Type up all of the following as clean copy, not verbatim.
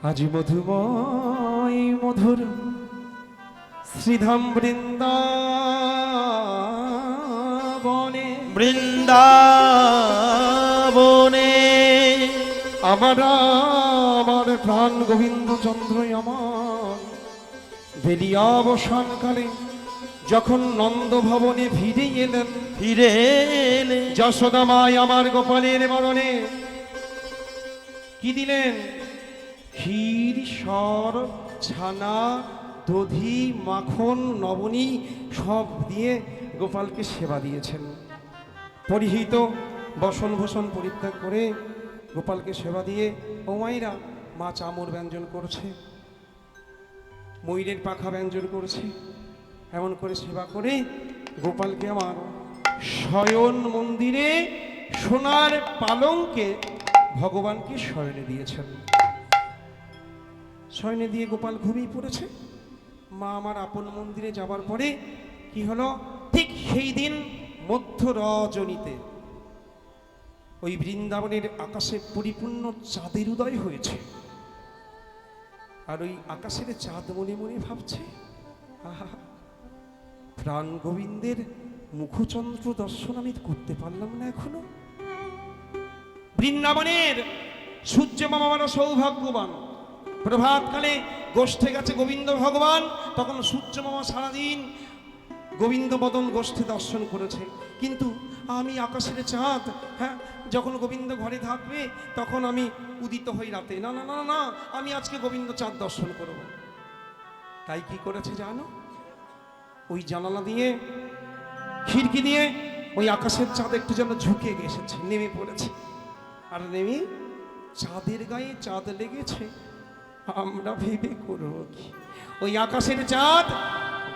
আজি মধুময় মধুর শ্রীধাম বৃন্দাবনে বৃন্দাবনে আমার প্রাণ গোবিন্দ চন্দ্রই আমার বেলিয়া অবসানকালে যখন নন্দ ভবনে ফিরে এলেন যশোদা মাই আমার গোপালের বরণে কি দিলেন? ক্ষীর, সর, ছানা, দধি, মাখন, নবনী সব দিয়ে গোপালকে সেবা দিয়েছেন। পরিহিত বসন ভূষণ পরিত্যাগ করে গোপালকে সেবা দিয়ে ও মায়েরা মা চামর ব্যঞ্জন করছে, ময়ূরের পাখা ব্যঞ্জন করছে, এমন করে সেবা করে গোপালকে আমার শয়ন মন্দিরে সোনার পালঙ্কে ভগবানকে শয়নে দিয়েছেন। শয়নে দিয়ে গোপাল ঘুমিয়ে পড়েছে। মা আমার আপন মন্দিরে যাবার পরে কি হলো, ঠিক সেই দিন মধ্য রজনীতে ওই বৃন্দাবনের আকাশে পরিপূর্ণ চাঁদের উদয় হয়েছে। আর ওই আকাশের চাঁদ মনে মনে ভাবছে, আহা, প্রাণ গোবিন্দের মুখচন্দ্র দর্শন আমি করতে পারলাম না এখনো। বৃন্দাবনের সূর্য মামা বড় সৌভাগ্যবান। প্রভাতকালে গোষ্ঠে গেছে গোবিন্দ ভগবান, তখন সূর্য মামা সারাদিন গোবিন্দ বদন গোষ্ঠে দর্শন করেছে। কিন্তু আমি আকাশের চাঁদ, হ্যাঁ, যখন গোবিন্দ ঘরে থাকবে তখন আমি উদিত হই রাতে। না না না না, আমি আজকে গোবিন্দ চাঁদ দর্শন করব। তাই কি করেছে জানো? ওই জানালা দিয়ে, খিড়কি দিয়ে ওই আকাশের চাঁদ একটু যেন ঝুঁকে এসেছে, নেমে পড়েছে। আর নেমে চাঁদের গায়ে চাঁদ লেগেছে। আমরা ভেবে করব কি, ওই আকাশের চাঁদ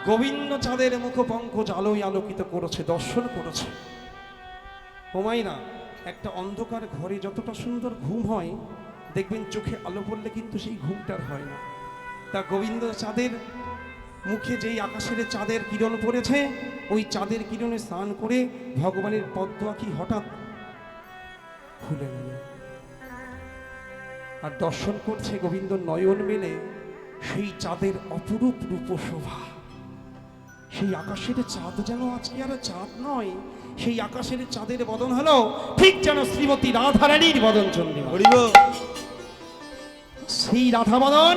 গোবিন্দ চাঁদের মুখ পঙ্কজ আলোয় আলোকিত করেছে, দর্শন করেছে। হোমাইনা, একটা অন্ধকার ঘরে যতটা সুন্দর ঘুম হয়, দেখবেন চোখে আলো পড়লে কিন্তু সেই ঘুমটার হয় না। তা গোবিন্দ চাঁদের মুখে যেই আকাশের চাঁদের কিরণ পড়েছে, ওই চাঁদের কিরণে স্নান করে ভগবানের পদ্ম আঁখি হঠাৎ খুলে গেল। আর দর্শন করছে গোবিন্দ নয়ন মেলে সেই চাঁদের অপরূপ রূপশোভা। সেই আকাশের চাঁদ যেন আজকে আর চাঁদ নয়, সেই আকাশের চাঁদের বদন হলো ঠিক যেন শ্রীমতী রাধারানীর বদন চন্দ্র। সেই রাধা বদন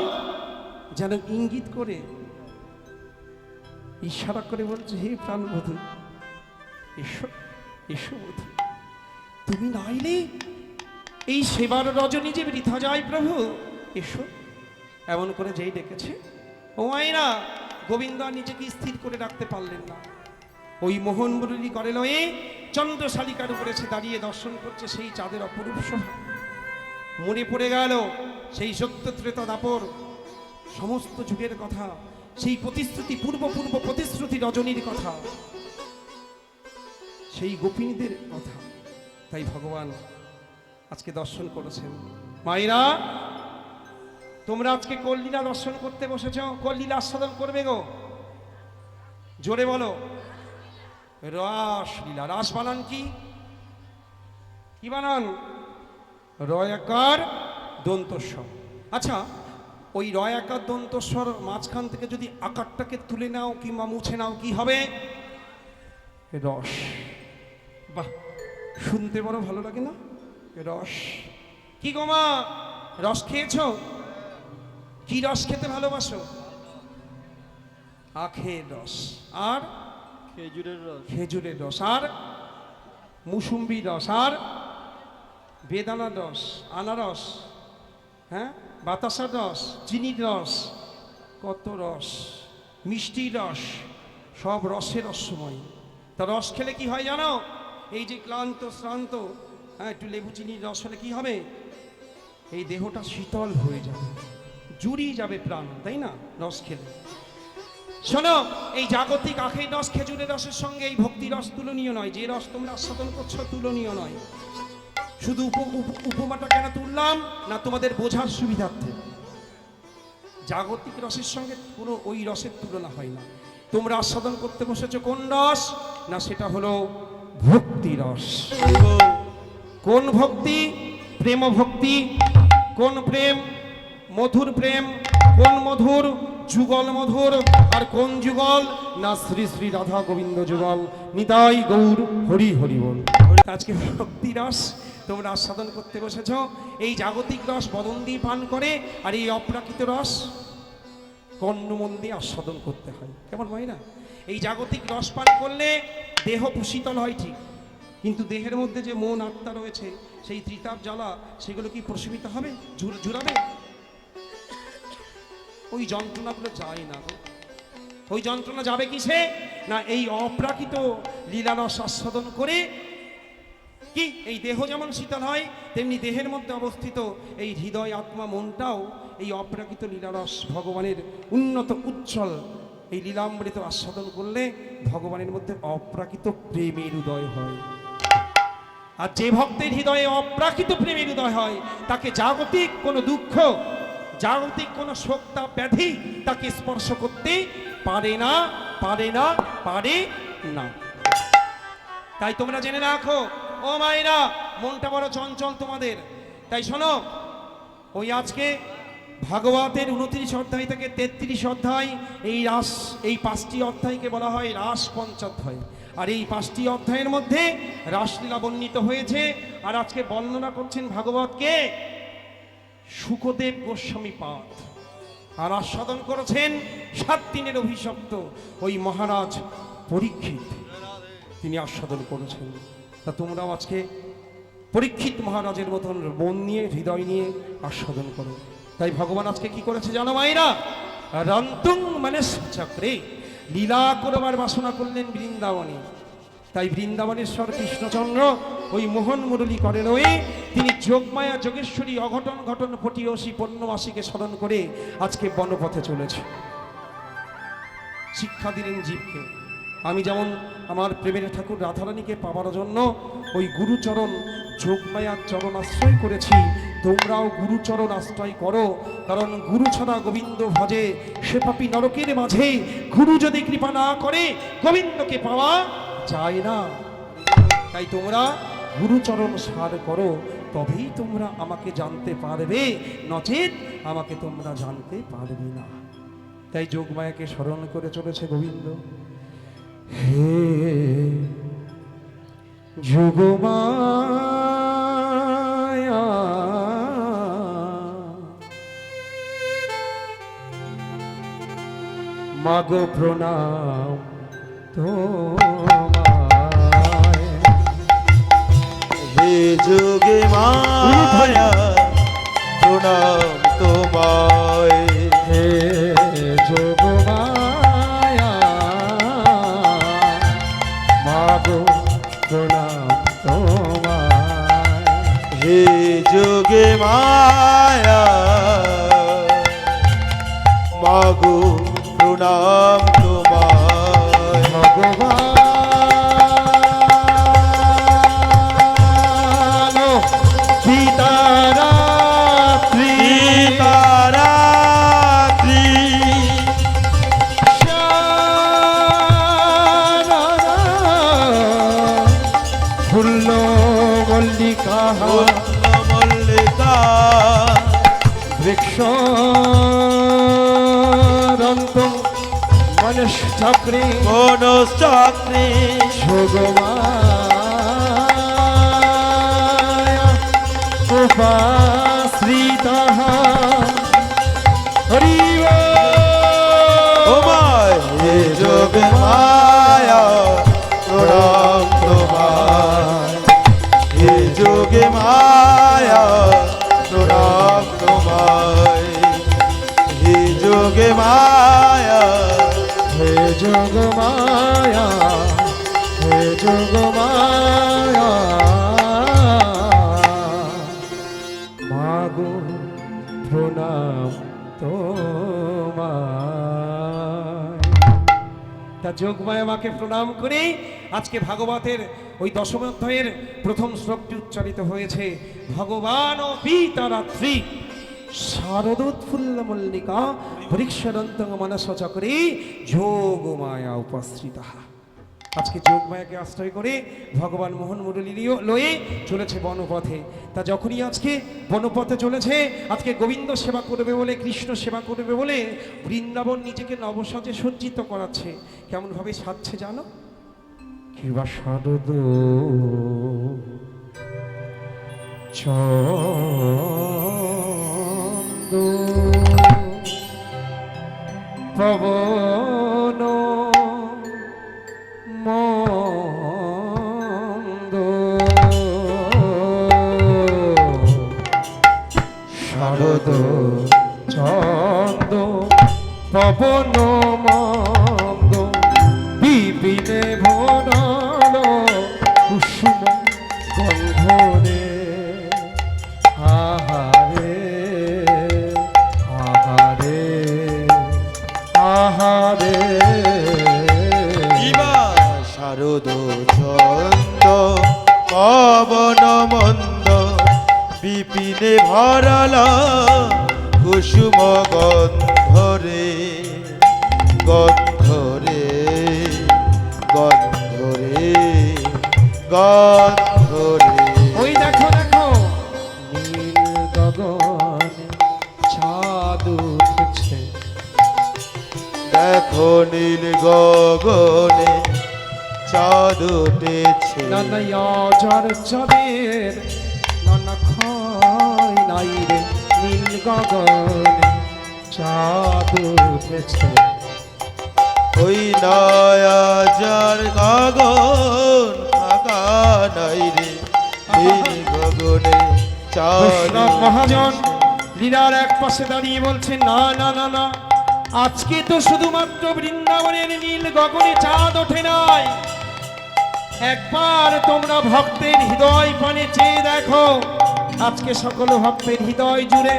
যেন ইঙ্গিত করে, ইশারা করে বলছে, হে প্রাণ বধূ, এসো এসো বধূ, তুমি না এলে এই সেবার রজনী যে বৃথা যায় প্রভু, এসো। এমন করে যেই ডেকেছে, ও মায়েরা, গোবিন্দ নিজেকে স্থির করে রাখতে পারলেন না। ওই মোহন মুরলী করে লয়ে চন্দ্রশালিকার উপরে সে দাঁড়িয়ে দর্শন করছে সেই চাঁদের অপরূপ শোভা। মনে পড়ে গেল সেই সত্য ত্রেতা দাপর সমস্ত যুগের কথা, সেই প্রতিশ্রুতি, পূর্ব প্রতিশ্রুতি রজনীর কথা, সেই গোপিনীদের কথা। তাই ভগবান আজকে দর্শন করেছেন। মায়েরা, তোমরা আজকে কল্লীলা দর্শন করতে বসেছ, কল্লীলা আস্বাদন করবে গো, জোরে বলো। রাসলীলা। রাস বানান কি? কি বানান? রয়াকার দন্তস্বর। আচ্ছা, ওই রয়াকার দন্তস্বর মাঝখান থেকে যদি আকারটাকে তুলে নাও কিংবা মুছে নাও, কি হবে? রস। বাহ, শুনতে বড় ভালো লাগে না? রস। কি গো মা, রস খেয়েছো? কি রস খেতে ভালোবাসো? আখের রস, আর খেজুরের রস। খেজুরের রস, আর মুসুম্বি রস, আর বেদানার রস, আনারস, হ্যাঁ, বাতাসার রস, চিনির রস, কত রস, মিষ্টির রস, সব রসের রসময়। তা রস খেলে কি হয় জানো? এই যে ক্লান্ত শ্রান্ত, হ্যাঁ, একটু লেবু চিনির রস হলে কি হবে? এই দেহটা শীতল হয়ে যাবে, জুড়িয়ে যাবে প্রাণ, তাই না? রস খেলে। শোনো, এই জাগতিক আখের রস, খেজুরের রসের সঙ্গে এই ভক্তি রস তুলনীয় নয়। যে রস তোমরা আস্বাদন করছো তুলনীয় নয়। শুধু উপমাটা কেন তুললাম না, তোমাদের বোঝার সুবিধার্থে। জাগতিক রসের সঙ্গে কোনো ওই রসের তুলনা হয় না। তোমরা আস্বাদন করতে বসেছো কোন রস? না, সেটা হলো ভক্তি রস। কোন ভক্তি? প্রেম ভক্তি। কোন প্রেম? মধুর প্রেম, কোন মধুর, যুগল মধুর, আর কোন যুগল না শ্রী শ্রী রাধা গোবিন্দ যুগল। নিতাই গৌর হরি হরি বল। আজকে ভক্তি রস তোমরা আস্বাদন করতে বসেছ। এই জাগতিক রস বদন দিয়ে পান করে, আর এই অপ্রাকৃত রস কর্ণমন দিয়ে আস্বাদন করতে হয়। কেমন হয় না? এই জাগতিক রস পান করলে দেহ শীতল হয় ঠিক, কিন্তু দেহের মধ্যে যে মন আত্মা রয়েছে, সেই ত্রিতাপ জ্বালা, সেগুলো কি প্রশমিত হবে, জুড়াবে? ওই যন্ত্রণাগুলো যায় না গো। ওই যন্ত্রণা যাবে কিসে? না এই অপ্রাকৃত লীলারস আস্বাদন করে। কি এই দেহ যেমন শীতল হয়, তেমনি দেহের মধ্যে অবস্থিত এই হৃদয় আত্মা মনটাও এই অপ্রাকৃত লীলারস ভগবানের উন্নত উজ্জ্বল এই লীলামৃত আস্বাদন করলে ভগবানের মধ্যে অপ্রাকৃত প্রেমের উদয় হয়। আর যে ভক্তের হৃদয়ে অপ্রাকৃত প্রেমের উদয় হয়, তাকে জাগতিক কোনো দুঃখ, জাগতিক কোনো শোকতা ব্যাধি তাকে স্পর্শ করতে পারে না, পারে না, পারে না। তাই তোমরা জেনে রাখো ও মায়েরা, মনটা বড় চঞ্চল তোমাদের। তাই শোনো, ওই আজকে ভাগবতের 29 অধ্যায় থেকে 33 অধ্যায়, এই 5টি অধ্যায়কে বলা হয় রাস পঞ্চাধ্যায়। আর এই 5টি অধ্যায়ের মধ্যে রাসলীলা বর্ণিত হয়েছে। আর আজকে বর্ণনা করছেন ভাগবতকে শুকদেব গোস্বামী পাদ, আর আস্বাদন করেছেন 7 দিনের অভিশপ্ত ওই মহারাজ পরীক্ষিত, তিনি আস্বাদন করেছেন। তা তোমরাও আজকে পরীক্ষিত মহারাজের মতন মন নিয়ে, হৃদয় নিয়ে আস্বাদন করো। তাই ভগবান আজকে কি করেছে জানো মায়েরা? রন্তুং মানে চক্রে লীলা করবার বাসনা করলেন বৃন্দাবনে। তাই বৃন্দাবনেশ্বর কৃষ্ণচন্দ্র ওই মোহন মুরলী করেন, ওই তিনি যোগমায়া যোগেশ্বরী অঘটন ঘটন পটিয়সী পূর্ণমাসীকে স্মরণ করে আজকে বনপথে চলেছে। শিক্ষা দিলেন জীবকে। আমি যেমন আমার প্রেমের ঠাকুর রাধারানীকে পাওয়ার জন্য ওই গুরুচরণ যোগমায়ার চরণ আশ্রয় করেছি, তোমরাও গুরুচরণ আশ্রয় করো। কারণ গুরু ছাড়া গোবিন্দ ভজে সে পাপী নরকের মাঝে, গুরু যদি কৃপা না করে গোবিন্দকে পাওয়া যায় না। তাই তোমরা গুরুচরণ সার করো, তবেই তোমরা আমাকে জানতে পারবে, নচেত আমাকে তোমরা জানতে পারবে না। তাই যোগমায়াকে স্মরণ করে চলেছে গোবিন্দ। হে যোগমায়া মাগো প্রণাম তোমায়, হে যোগে মায়া প্রণাম তোমায়, হে যোগমায়া মাগো প্রণাম তোমায়, হে যোগে মায়া মাগো প্রণাম তোমায়। ভগবান সীতারাত্রি তারাত্রি ফুল্ল মল্লিকা মল্লিকা বৃক্ষ মনশ্চক্রে মনশ্চক্রে যোগমায়া উপাশ্রিতঃ হরি ওমায়, হে যোগে মায়া প্রণাম তোমায়, হে যোগে মায়া প্রণাম তোমায়, হে যোগে মায়া, হে যোগমায়া, হে যোগমায়া মাগো প্রণাম তোমায়। তা যোগমায়া মাকে প্রণাম করে আজকে ভাগবতের ওই 10ম অধ্যায়ের প্রথম শ্লোকটি উচ্চারিত হয়েছে। ভগবান ও পিতারাত্রি শারদোৎফুল্ল মল্লিকা বৃক্ষদন্ত মনস চক্রে যোগমায়া উপস্থিতা। আজকে যোগমায়াকে আশ্রয় করে ভগবান মোহন মুরলী লয়ে চলেছে বনপথে। তা যখনই আজকে বনপথে চলেছে, আজকে গোবিন্দ সেবা করবে বলে, কৃষ্ণ সেবা করবে বলে বৃন্দাবন নিজেকে নবসাজে সজ্জিত করাচ্ছে। কেমনভাবে সাজছে জানো? কিবা শারদ ছন্দ পবন মন্দ শারদ ছন্দ পবন মন্দ বিপিনে ভরাল কুসুম গন্ধরে আহারে আহারে আহারে ইবা শারদ ছন্দ পবন মন্দ বিপিনে ভরালা কুসুম গন্ধরে গন্ধরে গন্ধরে গন্ধরে। ওই দেখো দেখো নীল গগন চাঁদ উঠেছে, দেখো নীল গগনে চাঁদ উঠেছে। নানা অজর চাঁদের নানা ক্ষয় নাই রে, নীল গগনে চাঁদ উঠেছে। ওই নয়াজার গগন ফাঁকা নাই রে, নীল গগনে চাঁদ বৈষ্ণব মহাজন লীলার এক পাশে দাঁড়িয়ে বলছে, না না না না, আজকে তো শুধুমাত্র বৃন্দাবনের নীল গগনে চাঁদ ওঠে নাই। একবার তোমরা ভক্তের হৃদয় পানে চেয়ে দেখো, আজকে সকল ভক্তের হৃদয় জুড়ে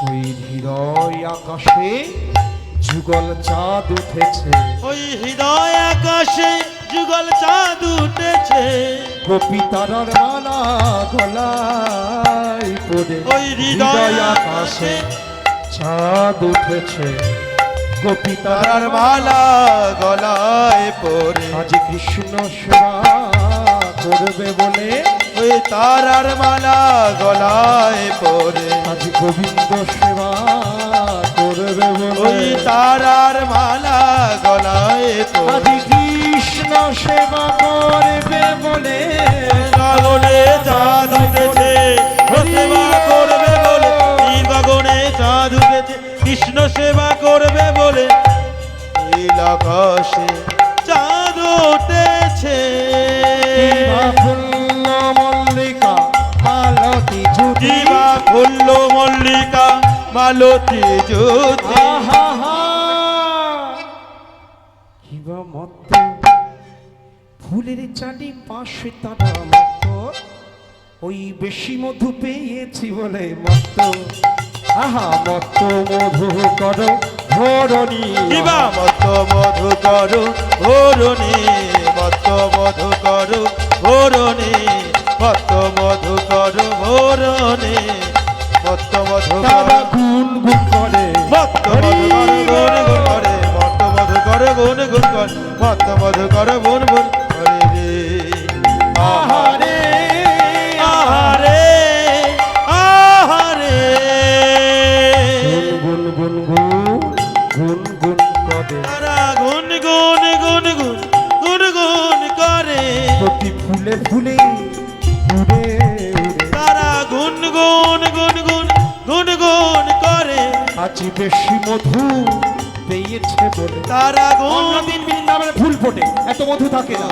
ওই হৃদয় আকাশে যুগল চাঁদ উঠেছে। ওই হৃদয় আকাশে যুগল চাঁদ উঠেছে। গোপী তারার মালা গলায় পড়ে ওই হৃদয় আকাশে চাঁদ উঠেছে। গোপী তারার তারার মালা গলায় পরে, আজ কৃষ্ণ সেবা করবে বলে, ওই তারার মালা গলায় পরে, আজ গোবিন্দ সেবা করবে বলে, ওই তারার মালা গলায় আজ পরে। কৃষ্ণ সেবা করবে বলে, গগনে চাঁদ উঠেছে, ও সেবা করবে বলে, নীল গগনে চাঁদ উঠেছে, কৃষ্ণ সেবা করবে বলে, নীল আকাশে চাঁদ উঠেছে। দিবা ফুল্ল মল্লিকা মালতী জ্যোতি, দিবা ফুল্ল মল্লিকা মালতী জ্যোতি। আহা কিবা মত ফুলের চাঁদি পাশে তারা মত, ওই বেশি মধু পেয়েছি বলে মত, আহা মত মধু করো ধরণী, দিবা মত মধু করো ধরণী, মত মধু করো ধরণী, মত মধু করো ধরণী, মত মধু তারা করো, গুন গুন করে, মত মধু করো গুন গুন করে, মত মধু করো গুন গুন করে, মত মধু করো গুন গুন করে রে। আহারে আহারে আহারে গুন গুন গুন গুন গুন গুন করে, তারা গুন গুন গুন গুন গুন গুন করে, প্রতি ফুলে ফুলে উড়ে উড়ে, তারা গুন গুন গুন গুন গুন গুন করে, আজ বেশি মধু পেয়েছে বলে। তারা গুন অন্যদিন বৃন্দাবনে ফুল ফোটে, এত মধু থাকে না,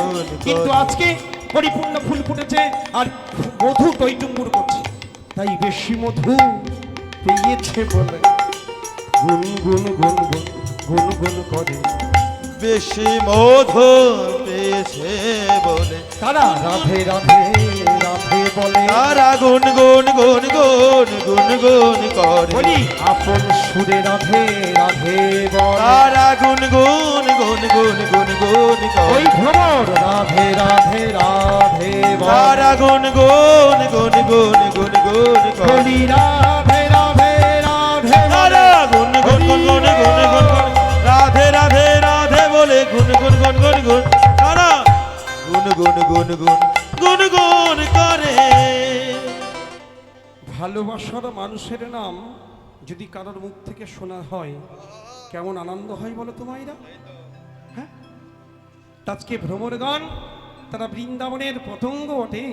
কিন্তু আজকে পরিপূর্ণ ফুল ফুটেছে আর মধু টইটুম্বুর করছে, তাই বেশি মধু পেয়েছে বলে গুন গুন গুন গুন গুন গুন করে। বেশি মধু পেয়েছে বলে, তারা রাধে রাধে রাধে বলে, তারা গুন গুন গুন গুন গুন গুন করে, বলি আপন সুরে রাধে রাধে বলে, তারা গুন গুন গুন গুন গুন গুন ওই করে, ভ্রমর রাধে রাধে রাধে বলে, তারা গুন গুন গুন গুন গুন গুন করে, বলি রাধে রাধে রাধে তারা গুন গুন গুন গুন গুন গুন করে, রাধে রাধে রাধে বলে গুন গুন গুন গুন গুন গুন গুন গুন গুন করে। ভালোবাসার মানুষের নাম যদি কারোর মুখ থেকে শোনা হয় কেমন আনন্দ হয় বলো তো মাইরা? হ্যাঁ, আজকে ভ্রমরগণ তারা বৃন্দাবনের পতঙ্গ বটে,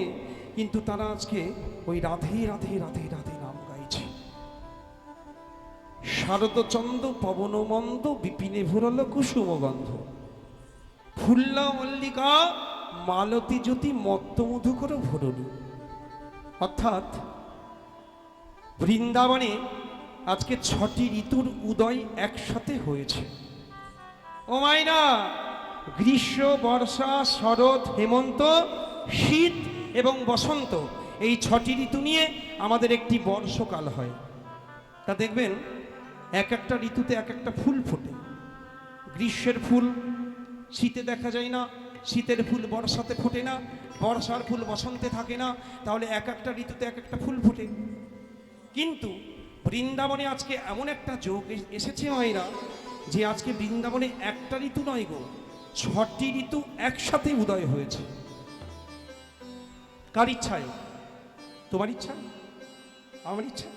কিন্তু তারা আজকে ওই রাধে রাধে রাধে রাধে নাম গাইছে। শারদচন্দ পবনমন্দ বিপিনে ভুরল কুসুম গন্ধ, ফুল্ল মল্লিকা মালতী জ্যোতি মত্ত মধুকর ভরণী। অর্থাৎ বৃন্দাবনে আজকে 6টি ঋতুর উদয় একসাথে হয়েছে। ও মাইনা, গ্রীষ্ম, বর্ষা, শরৎ, হেমন্ত, শীত এবং বসন্ত, এই 6টি ঋতু নিয়ে আমাদের একটি বর্ষকাল হয়। তা দেখবেন এক একটা ঋতুতে এক একটা ফুল ফোটে। গ্রীষ্মের ফুল শীতে দেখা যায় না, শীতের ফুল বর্ষাতে ফোটে না, বর্ষার ফুল বসন্তে থাকে না, তাহলে এক একটা ঋতুতে এক একটা ফুল ফোটে। কিন্তু বৃন্দাবনে আজকে এমন একটা যোগ এসেছে মায়েরা, যে আজকে বৃন্দাবনে একটা ঋতু নয় গো, 6টি ঋতু একসাথে উদয় হয়েছে। কার ইচ্ছায়? তোমার ইচ্ছা, আমার ইচ্ছা,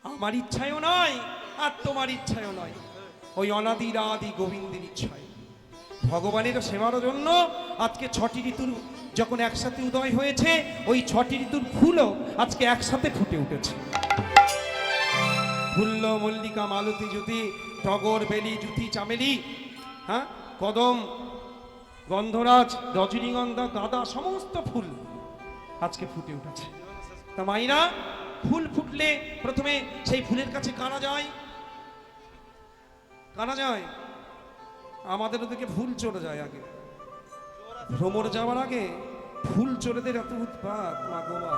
আমার ইচ্ছায়ও নয় আর তোমার ইচ্ছায়ও নয়, ওই অনাদির আদি গোবিন্দের ইচ্ছায়। ভগবানের সেবার জন্য আজকে 6টি ঋতুর যখন একসাথে উদয় হয়েছে, ওই 6টি ঋতুর ফুলও আজকে একসাথে ফুটে উঠেছে। ফুল্ল মল্লিকা মালতী জ্যোতি, টগর, বেলি, জুতি, চামেলি, হ্যাঁ, কদম, গন্ধরাজ, রজনীগন্ধা, গাঁদা, সমস্ত ফুল আজকে ফুটে উঠেছে। তা মাইরা, ফুল ফুটলে প্রথমে সেই ফুলের কাছে কারা যায়? কারা যায়? আমাদের ওদিকে ফুল চলে যায় আগে, ভ্রমর যাওয়ার আগে ফুল চোরেদের এত উৎপাত, মা গো মা।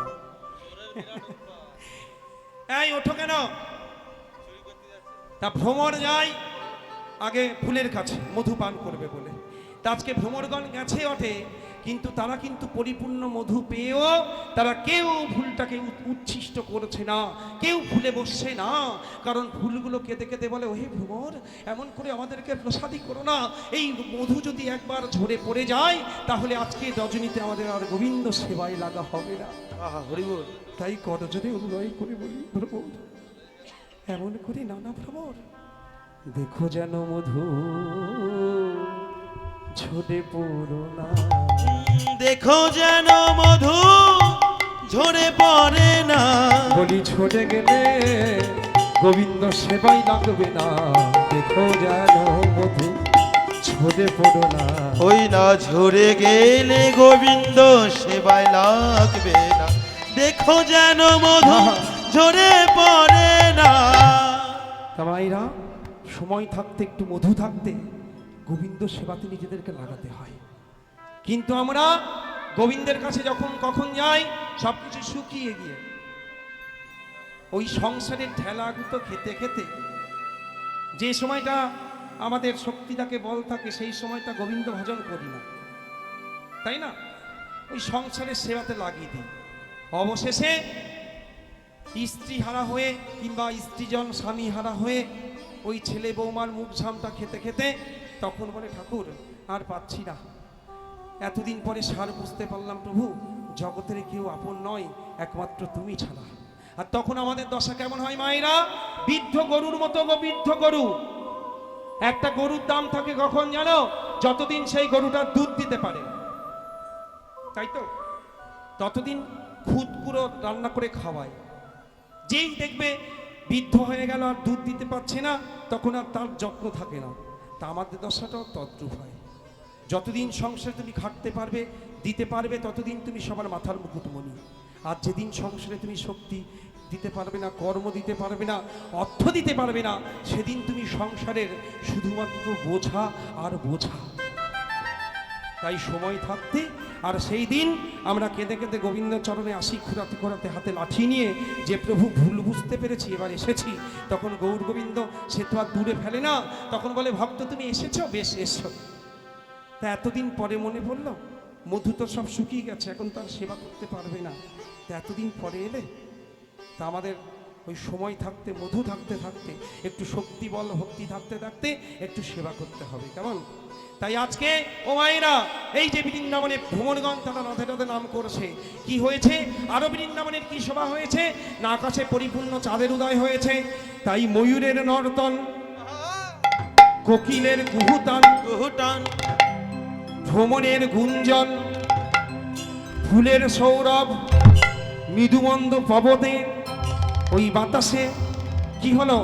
এই ওঠো কেন? তা ভ্রমর যায় আগে ফুলের কাছে মধু পান করবে বলে। তা আজকে ভ্রমরগণ গেছে ওঠে, কিন্তু তারা কিন্তু পরিপূর্ণ মধু পেয়েও তারা কেউ ফুলটাকে উচ্ছিষ্ট করছে না, কেউ ফুলে বসছে না। কারণ ফুলগুলো কেঁদে কেঁদে বলে, ওহে ভ্রমর, এমন করে আমাদেরকে প্রসাদী করো না, এই মধু যদি একবার ঝরে পড়ে যায় তাহলে আজকে রজনীতে আমাদের আর গোবিন্দ সেবায় লাগা হবে না। আহা হরি বল। তাই করজনে অনুনয় করে বলি, ভ্রমর এমন করে নানা ভ্রমর, দেখো যেন মধু ঝরে পড়ো না, দেখো যেন মধু ঝরে পড়ে না। বলি ঝরে গেলে গোবিন্দ সেবাই লাগবে না, দেখো যেন মধু ঝরে পড়ো না। ওই না ঝরে গেলে গোবিন্দ সেবায় লাগবে না, দেখো যেন মধু ঝরে পড়ে না। তামাইরা, সময় থাকতে একটু মধু থাকতে গোবিন্দ সেবাতে নিজেদেরকে লাগাতে হয়। কিন্তু আমরা গোবিন্দের কাছে যখন কখন যাই, সবকিছু শুকিয়ে গিয়ে ওই সংসারের ঠেলাগুতো খেতে খেতে যে সময়টা আমাদের শক্তি থাকে, বল থাকে, সেই সময়টা গোবিন্দ ভজন করি না, তাই না? ওই সংসারের সেবাতে লাগিয়ে দিই। অবশেষে স্ত্রী হারা হয়ে কিংবা স্ত্রীজন স্বামী হারা হয়ে ওই ছেলে বৌমার মুখ ঝামটা খেতে খেতে তখন বলে, ঠাকুর আর পাচ্ছি না, এতদিন পরে সার বুঝতে পারলাম প্রভু, জগতের কেউ আপন নয়, একমাত্র তুমি ছাড়া। আর তখন আমাদের দশা কেমন হয় মায়েরা? বৃদ্ধ গরুর মতো গো, বৃদ্ধ গরু। একটা গরুর দাম থাকে কখন জানো? যতদিন সেই গরুটা দুধ দিতে পারে, তাই তো, ততদিন খুদকুড়ো রান্না করে খাওয়ায়। যেই দেখবে বৃদ্ধ হয়ে গেল আর দুধ দিতে পারছে না, তখন আর তার যত্ন থাকে না। তা আমাদের দশাটাও তদ্রূপ হয়। যতদিন সংসারে তুমি খাটতে পারবে, দিতে পারবে, ততদিন তুমি সবার মাথার মুকুটমণি। আর যেদিন সংসারে তুমি শক্তি দিতে পারবে না, কর্ম দিতে পারবে না, অর্থ দিতে পারবে না, সেদিন তুমি সংসারের শুধুমাত্র বোঝা আর বোঝা। তাই সময় থাকতে, আর সেই দিন আমরা কেঁদে কেঁদে গোবিন্দ চরণে আসি, ঘোরাতে ঘোরাতে হাতে লাঠি নিয়ে, যে প্রভু ভুল বুঝতে পেরেছি, এবার এসেছি। তখন গৌর গোবিন্দ সে তো আর দূরে ফেলে না, তখন বলে, ভক্ত তুমি এসেছো, বেশ এসো। তা এতদিন পরে মনে পড়ল, মধু তো সব শুকিয়ে গেছে, এখন তার সেবা করতে পারবে না, তা এতদিন পরে এলে। তা আমাদের ওই সময় থাকতে, মধু থাকতে থাকতে, একটু শক্তি বল ভক্তি থাকতে থাকতে একটু সেবা করতে হবে, কেমন? তাই আজকে ও মায়েরা, এই যে বৃন্দাবনে ভ্রমণগণ তারা রথে রথে নাম করেছে, কি হয়েছে? আরো বৃন্দাবনের কি শোভা হয়েছে না? আকাশে পরিপূর্ণ চাঁদের উদয় হয়েছে। তাই ময়ূরের নর্তন, কোকিলের কুহুতান, কুহুটান, ভ্রমণের গুঞ্জন, ফুলের সৌরভ, মৃদুমন্দ পবনে ওই বাতাসে কি হলো?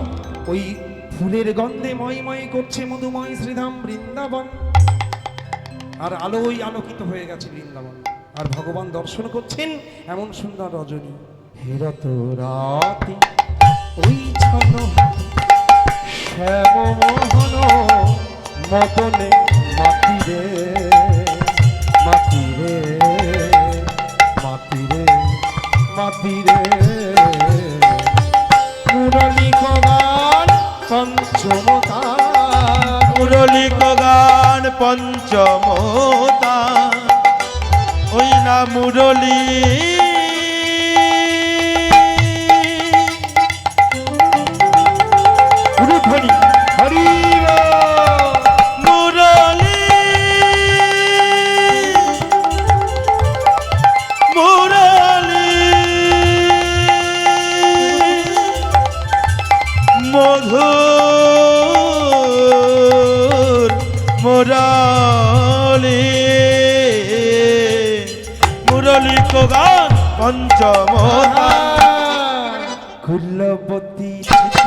ওই ফুলের গন্ধে ময় করছে মধুময় শ্রীধাম বৃন্দাবন। আর আলোয় আলোকিত হয়ে গেছে বৃন্দাবন, আর ভগবান দর্শন করছেন এমন সুন্দর রজনী। হেরত রাতি ওই ছন শ্যাম মোহন মতনে মাতিরে মাতিরে মাতিরে মাতিরে মুরলিক গান পঞ্চমতা, মুরলিক গান পঞ্চমতা, ওই না মুরলি গুরুধ্বনি হরি মুরলি মুরলি মধুর মুরলি, মুরলিক গান পঞ্চমতা, কুলবতী চিত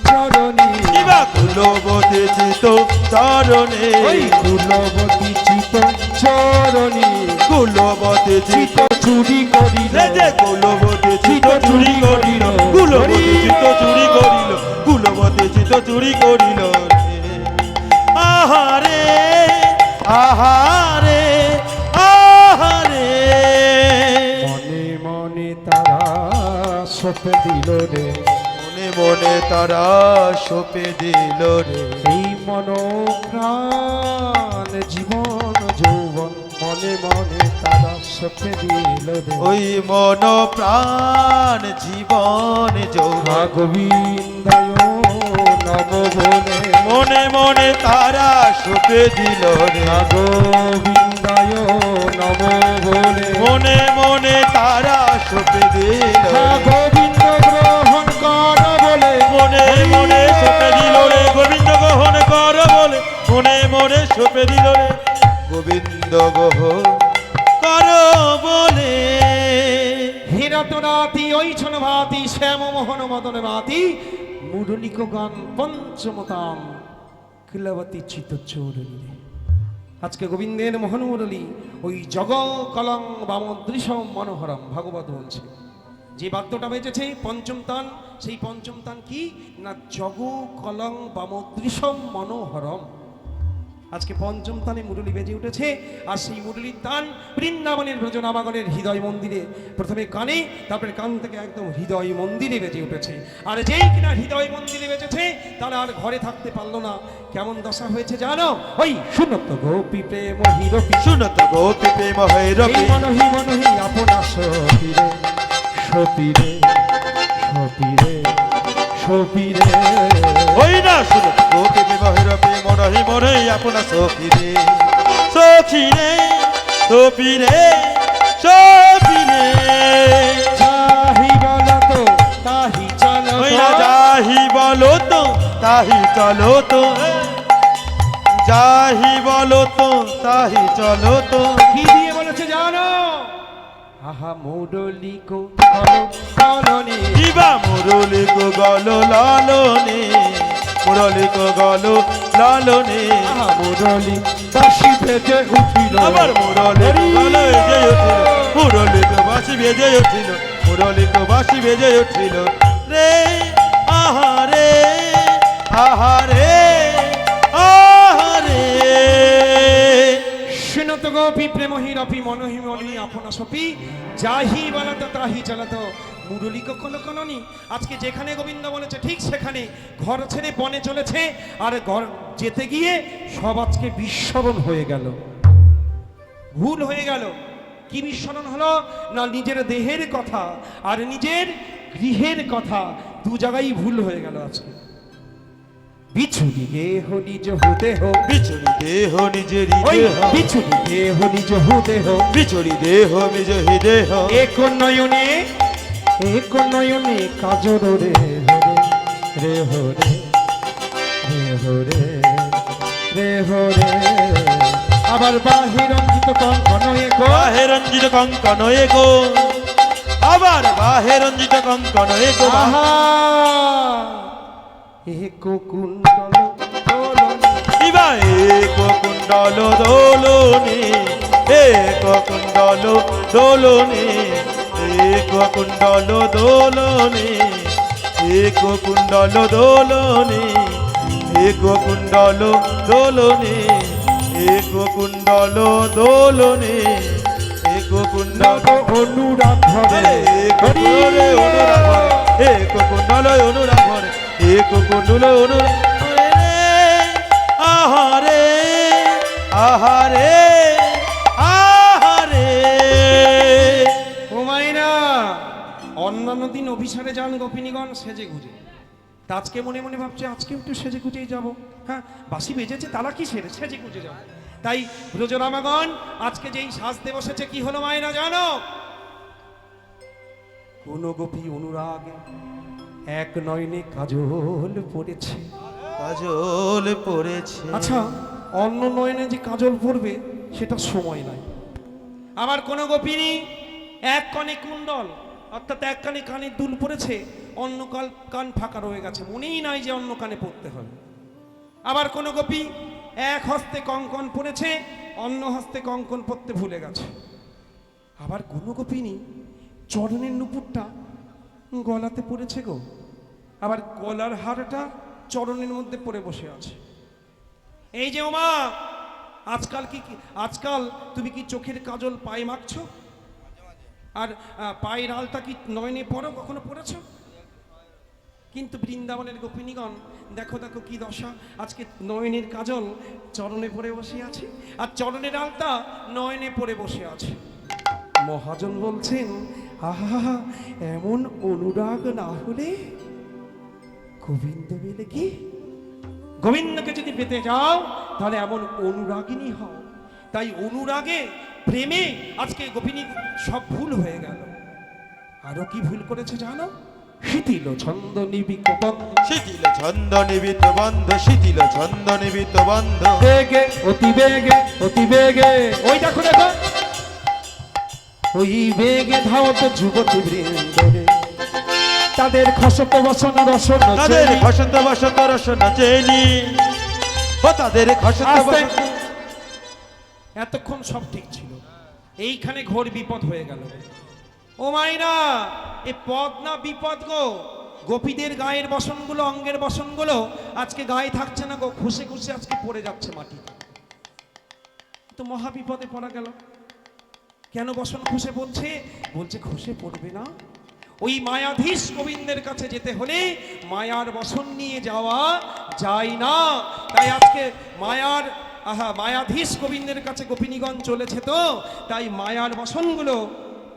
চরণী, কিবা কুলবতী চিত চরণে, ওই কুলবতী চিত চরণী, কুলবতী চিত চুরি করিল, যে কুলবতী চিত চুরি করিল, কুলবতী চিত চুরি করিল, কুলবতী চিত চুরি করিল। আহারে আহারে আহারে, মনে মনে তারা সপে দিল রে, মনে মনে তারা সপে দিল রে, এই মন প্রাণ জীবন যৌবন, মনে মনে তারা সপে দিল রে। ওই মন প্রাণ জীবন যৌবন, গোবিন্দায় নম বলে, মনে মনে তারা সপে দিল রে, গোবিন্দায় নম বলে, মনে মনে তারা সপে দিল রে, গোবিন্দ গ্রহণ কর বলে, মনে মনে সপে দিল রে, গোবিন্দ গ্রহণ কর বলে, মনে মনে সপে দিল রে, গোবিন্দ গ্রহণ কর বলে। হিরত রাতি ওই ছন ভাতি শ্যাম মোহন মদন ভাতি, মুরলিক গান পঞ্চমতাম কুলবতী চিত চৌরণী। আজকে গোবিন্দের মোহন মুরলী, ওই জগ কলং বামদৃশম মনোহরম, ভাগবত বলছে। যে বাদ্যটা বেজেছে পঞ্চম তান, সেই পঞ্চম তান কি না? জগ কলং বামদৃশম মনোহরম। আজকে পঞ্চম তানে মুরলী বেজে উঠেছে, আর সেই মুরলীর তান বৃন্দাবনের ব্রজনামাগণের হৃদয় মন্দিরে, প্রথমে কানে, তারপরে কান থেকে একদম হৃদয় মন্দিরে বেজে উঠেছে। আর যেই কিনা হৃদয় মন্দিরে বেজেছে, তারা আর ঘরে থাকতে পারলো না। কেমন দশা হয়েছে জানো? ওই শুনত গোপী প্রেম হিরপি, শুনত গোপী প্রেম হৈরপি, মনহি মনহি আপনা সপিরে সপিরে সপিরে সপিরে, ওই না শুনত গোপী প্রেম হৈরপি, মনহি মনহি আপনা সখিরে সখিরে সপিরে সপিরে, যাহি বলত তাহি চলো, ওই না যাহি বলো তো তাহি চলো তো, যাহি বলো তো তাহি চলো তো। কি দিয়ে বলেছে জানো? আহা মুরলিক কলনি, কিবা মুরলিক গল লালনে, মুরলিক গল লালনে, আহা মুরলি বাসি ভেজে উঠিল, আবার মুরলিক গল বেজে উঠিল, মুরলিক বাসি বেজে উঠিল, মুরলিক বাসি বেজে উঠিল রে। আহারে আহারে আহারে, শুনত গোপী প্রেম হিরপি মনহি মনি আপনা সপি, যাহি বলত তাহি চলত মুরলিক কলনি। আজকে যেখানে গোবিন্দ বলেছে ঠিক সেখানে ঘর ছেড়ে বনে চলেছে, আর ঘর যেতে গিয়ে সব আজকে বিস্মরণ হয়ে গেল, ভুল হয়ে গেল। কি বিস্মরণ হলো না? নিজের দেহের কথা আর নিজের গৃহের কথা দু জায়গায় ভুল হয়ে গেল আজকে। বিছুরি দেহ নিজ হদেহ, বিচুরি দেহ নিজের ওই দেহ, বিছুরি দেহ নিজ হদেহ, বিচুরি দেহ নিজ হৃদেহ, এক নয়নে কাজর রে রে হরে রে হরে রে হরে। আবার বাহির অঙ্কিত কঙ্কন এক, বাহে রঞ্জিত কঙ্কন এগো, আবার বাহে রঞ্জিত কঙ্কন এগো। আহা এক কুণ্ডল দোলনে, শিবা এক কুণ্ডল দোলনে, এক কুণ্ডল দোলনে, এক কুণ্ডল দোলনে, এক কুণ্ডল দোলনে, এক কুণ্ডল দোলনে, এক কুণ্ডল দোলনে, এক কুণ্ডল অনুরাগ ধরে এক কুণ্ডলে অনুরাগ ভরে, এক কুণ্ডল অনুরাগ ভরে, এক কুণ্ডল অনুরাগ ভরে রে। আহারে আহারে আহারে। ও মাইনা, অন্যান্য দিন অভিসারে যান গোপিনীগণ সেজে গুজে, তা আজকে মনে মনে ভাবছে আজকে একটু সেজে গুজেই যাবো। হ্যাঁ, বাসি বেজেছে তারা কি সেজে গুজে যাবো। তাই ব্রজরামাগণ আজকে যেই সাজতে বসেছে, কি হলো মায়েরা জানো? কোন গোপী অনুরাগে এক নয়নে কাজল পড়েছে। কাজল পড়েছে। আচ্ছা, অন্য নয়নে যে কাজল পড়বে সেটা সময় নাই। আবার কোন গোপিনী এক কানে কুণ্ডল, অর্থাৎ এক কানে কানের দুল পড়েছে, অন্য কান ফাঁকা রয়ে গেছে, মনেই নাই যে অন্য কানে পড়তে হবে। আবার কোন গোপী এক হস্তে কঙ্কন পড়েছে, অন্য হস্তে কঙ্কন পড়তে ভুলে গেছে। আবার কোন গোপিনী চরণের নুপুরটা গলাতে পড়েছে গো, আবার গলার হারটা চরণের মধ্যে পড়ে বসে আছে। এই যে ওমা, আজকাল তুমি কি চোখের কাজল পায়ে মাখছো? আর পায়ের আলতা কি নয়নে পড়ো, কখনো পড়েছো? কিন্তু বৃন্দাবনের গোপিনীগণ দেখো দেখো কি দশা, আজকে নয়নের কাজল চরণে পড়ে বসে আছে, আর চরণের আলতা নয়নে পড়ে বসে আছে। মহাজন বলছেন, আহা, এমন অনুরাগ না হলে গোবিন্দ পেলে কি? গোবিন্দকে যদি পেতে যাও তাহলে এমন অনুরাগিনী হও। তাই অনুরাগে প্রেমে আজকে গোপিনী সব ভুল হয়ে গেল। আরো কি ভুল করেছে জানো? শিথিল ছন্দ নিবিক বন্ধ, শিথিল ছন্দ নিবিত বন্ধ, শিথিল ছন্দ নিবিত বন্ধ, বেগে অতি বেগে অতি বেগে, ওই দেখো দেখো, ওই বেগে ধাওত যুবতী বৃন্দরে, তাদের খসত বসন রসন তাদের চেলি। খসন্ত বসন্ত রসন চেলি, ও তাদের খসন্ত আস্তে। বসন্ত। এতক্ষণ সব ঠিক ছিল, এইখানে ঘোর বিপদ হয়ে গেল। ও মাইনা, এ পদ না বিপদ গো। গোপীদের গায়ের বসনগুলো, অঙ্গের বসনগুলো আজকে গায়ে থাকছে না গো, খুশে খুশে আজকে পড়ে যাচ্ছে মাটিতে। তো মহা বিপদে পড়া গেল। কেন বসন খুশে পড়ছে? বলছে খুশে পড়বে না, ওই মায়াধীশ গোবিন্দের কাছে যেতে হলে মায়ার বসন নিয়ে যাওয়া যায় না। তাই আজকে মায়াধীশ গোবিন্দের কাছে গোপিনীগণ চলেছে, তো তাই মায়ার বসনগুলো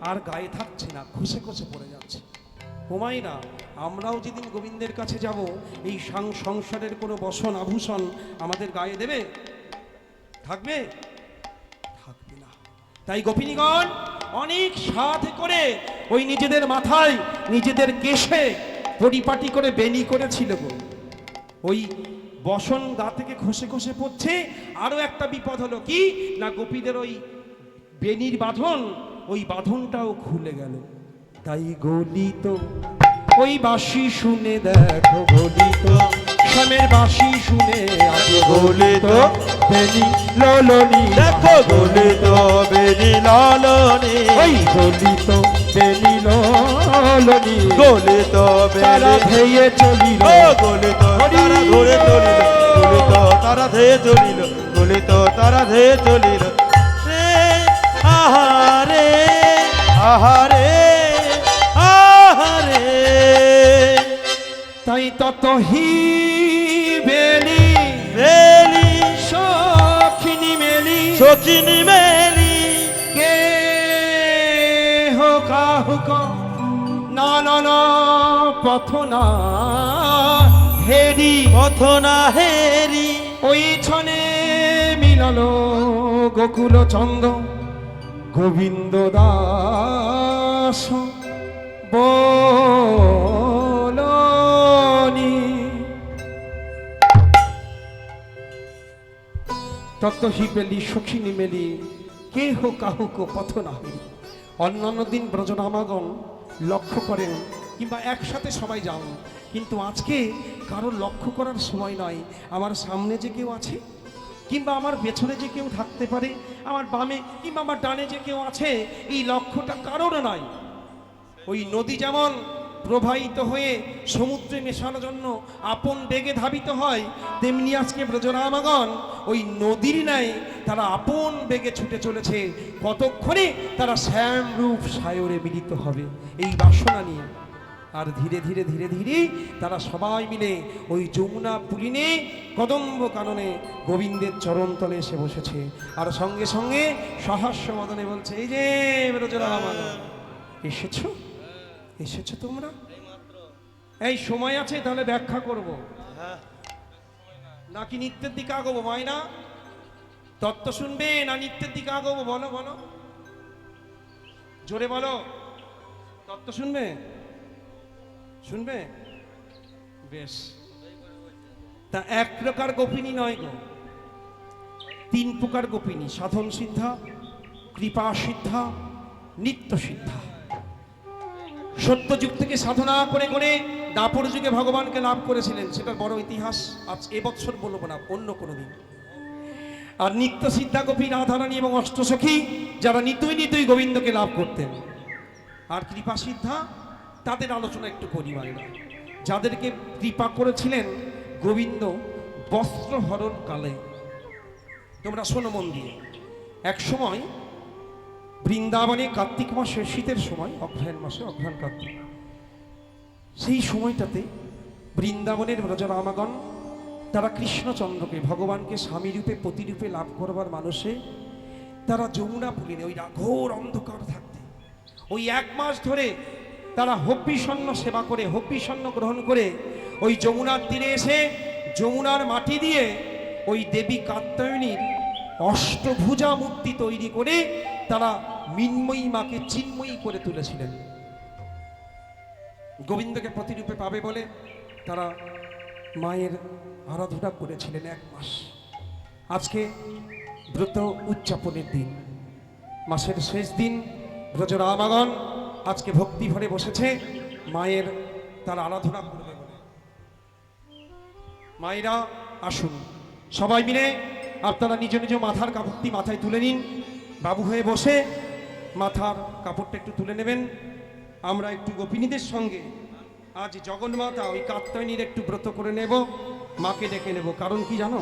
আর গায়ে থাকছে না, খুশে খুশে পড়ে যাচ্ছে। ঘুমাই না, আমরাও যেদিন গোবিন্দের কাছে যাব, এই সংসারের কোনো বসন আভূষণ আমাদের গায়ে দেবে? থাকবে? থাকবে না। তাই গোপিনীগণ অনেক সাথে করে ওই নিজেদের মাথায়, নিজেদের কেশে পরিপাটি করে বেনি করেছিল গো। ওই বসন গা থেকে খসে খসে পড়ছে। আরো একটা বিপদ হলো কি না, গোপীদের ওই বেনির বাঁধন, ওই বাঁধনটাও খুলে গেল। তাই গলিত ওই বাঁশি শুনে দেখো, গলিত শ্যামের বাঁশি শুনে আজ গলিত বেনি ললনি, দেখো গলিত বেনি লালনি, ওই গলিত বেনি ললনি, গলিত তারা বেনি ধেয়ে চলিল, ও গলিত তারা ধরে চলিল, গলিত তারা ধেয়ে চলিল, গলিত তারা ধেয়ে চলিল রে। আহারে আহারে আহারে। তাই তত হি বেলি বেলি সখিনী মেলি, সখিনী মেলি, কে হো কাহুক ননন পথ না হেরি, পথ না হেরি, ওই ছনে মিলল গোকুল চন্দ গোবিন্দ দাস বলনি। তত্ত্ব হিপেলি সখিনী মেলি কেহ কাহুক পথ না হেরি। অন্যান্য দিন ব্রজরামাগণ লক্ষ্য করেন কিংবা একসাথে সবাই যান, কিন্তু আজকে কারোর লক্ষ্য করার সময় নয়। আমার সামনে যে কেউ আছে কিংবা আমার পেছনে যে কেউ থাকতে পারে, আমার বামে কিংবা আমার ডানে যে কেউ আছে, এই লক্ষ্যটা কারোর নয়। ওই নদী যেমন প্রবাহিত হয়ে সমুদ্রে মেশানোর জন্য আপন বেগে ধাবিত হয়, তেমনি আজকে ব্রজরামাগণ ওই নদীর ন্যায় তারা আপন বেগে ছুটে চলেছে। কতক্ষণে তারা শ্যামরূপ সায়রে মিলিত হবে এই বাসনা নিয়ে। আর ধীরে ধীরে ধীরে ধীরে তারা সবাই মিলে ওই যমুনা পুলিনে কদম্ব কাননে গোবিন্দের চরণতলে এসে বসেছে। আর সঙ্গে সঙ্গে সহাস্য মদনে বলছে, এই যে ব্রজরামাগণ এসেছো, এসেছো তোমরা? এই সময় আছে তাহলে ব্যাখ্যা করব নাকি নিত্যের দিকে আগবো? ময়না তত্ত্ব শুনবে না নিত্যের দিকে আগবো? বলো বলো, জোরে বলো। তত্ত্ব শুনবে? শুনবে? বেশ। তা এক প্রকার গোপিনী নয় গো, তিন প্রকার গোপিনী: সাধন সিদ্ধা, কৃপা সিদ্ধা, নিত্য সিদ্ধা। সত্য যুগ থেকে সাধনা করে করে দাপর যুগে ভগবানকে লাভ করেছিলেন, সেটার বড় ইতিহাস আজ এবছর বলবো না, অন্য কোনো দিন। আর নিত্য সিদ্ধা গোপী রাধারানী এবং অষ্টসখী, যারা নিতুই নিতুই গোবিন্দকে লাভ করতেন। আর কৃপা সিদ্ধা, তাদের আলোচনা একটু করি মাইনা। যাদেরকে কৃপা করেছিলেন গোবিন্দ বস্ত্রহরণ কালে। তোমরা শোনো মন দিয়ে। এক সময় বৃন্দাবনে কার্তিক মাসে, শীতের সময়, অগ্রহায়ণ মাসে, অগ্রহায়ণ কার্তিক, সেই সময়টাতে বৃন্দাবনের ব্রজরামাগণ তারা কৃষ্ণচন্দ্রকে, ভগবানকে স্বামী রূপে পতিরূপে লাভ করবার মানুষে তারা যমুনা পুলিনে ওই ঘোর অন্ধকার থাকতে ওই এক মাস ধরে তারা হব্বিষণ্ণ সেবা করে, হব্বিষণ্ণ গ্রহণ করে ওই যমুনার তীরে এসে যমুনার মাটি দিয়ে ওই দেবী কাত্যায়নীর অষ্টভুজা মূর্তি তৈরি করে তারা মিন্ময়ী মাকে চিন্ময়ী করে তুলেছিলেন। গোবিন্দকে প্রতিরূপে পাবে বলে তারা মায়ের আরাধনা করেছিলেন এক মাস। আজকে ব্রত উদযাপনের দিন, মাসের শেষ দিন, ব্রজরামাগণ আজকে ভক্তি ভরে বসেছে মায়ের তার আরাধনা করবে বলে। মায়েরা আসুন, সবাই মিলে আপনারা নিজ নিজ মাথার কাপড়টি মাথায় তুলে নিন। বাবু হয়ে বসে মাথার কাপড়টা একটু তুলে নেবেন। আমরা একটু গোপিনীদের সঙ্গে আজ জগন্মাতা ওই কাত্যায়নীর একটু ব্রত করে নেব, মাকে ডেকে নেব। কারণ কি জানো?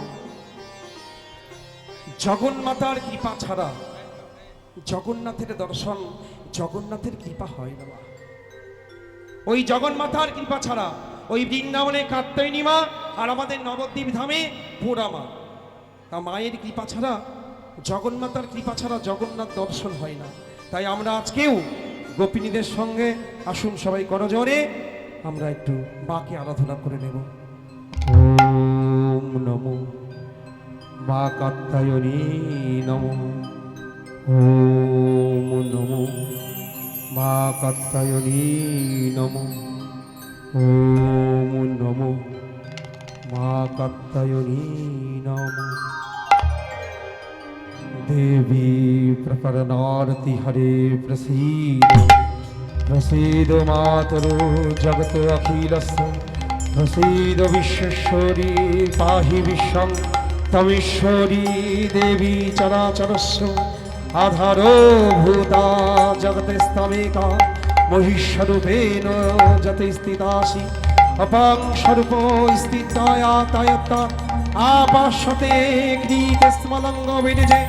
জগন্মাতার কৃপা ছাড়া জগন্নাথের দর্শন, জগন্নাথের কৃপা হয় না। ওই জগন্মাতার কৃপা ছাড়া ওই বৃন্দাবনে কাত্যায়নী মা আর আমাদের নবদ্বীপ ধামে পোড়া মা, তা মায়ের কৃপা ছাড়া, জগন্মাতার কৃপা ছাড়া জগন্নাথ দর্শন হয় না। তাই আমরা আজকেও গোপিনীদের সঙ্গে আসুন সবাই করজোরে আমরা একটু মাকে আরাধনা করে নেব। ওম নমো মা কাত্যায়নী নমো, ওম নমো মা কাত্যায়নী নমো, ওম নমো মা কাত্যায়নী নমো। দেবী প্রকরণার্তি হরে প্রসীদ, প্রসীদ মাতরো জগত অখিলস্য, প্রসীদ বিশ্বশ্বরী পাহি বিশ্বং তমীশ্বরী দেবী চরাচরস্য আধারো ভূতা জগতে স্তমেকা মহিষ্যরূপেণ যতে স্থিতাসি অপাং স্বরূপ স্থিতায়াতায়তা আপাশতে গৃহীতে স্মলঙ্গ বিনিজে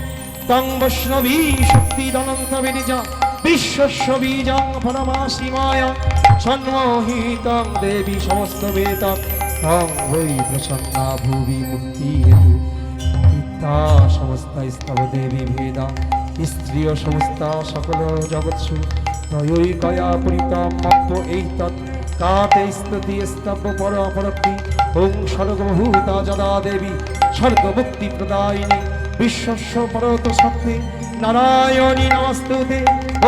তং বৈষ্ণবী শক্তিদনন্ত বিনিজা বিশ্বস্য বীজং পরমাসি মায়া সন্মোহিতং দেবী সমস্ত বেদং তং বৈ প্রসন্না ভুবি মুক্তি হেতু পিতা সমস্তা স্তব দেবী ভেদা স্ত্রিয় সমস্তা সকল জগৎসু তয়ৈকয়া পরিতম মপ্প এইতৎ কাতে স্তুতি স্তব্য পর অপরক্তি ওং স্বর্গভূতা যদা দেবী স্বর্গমুক্তি প্রদায়িনী বিশ্বস্য পরত শক্তি নারায়ণী নমস্তুতে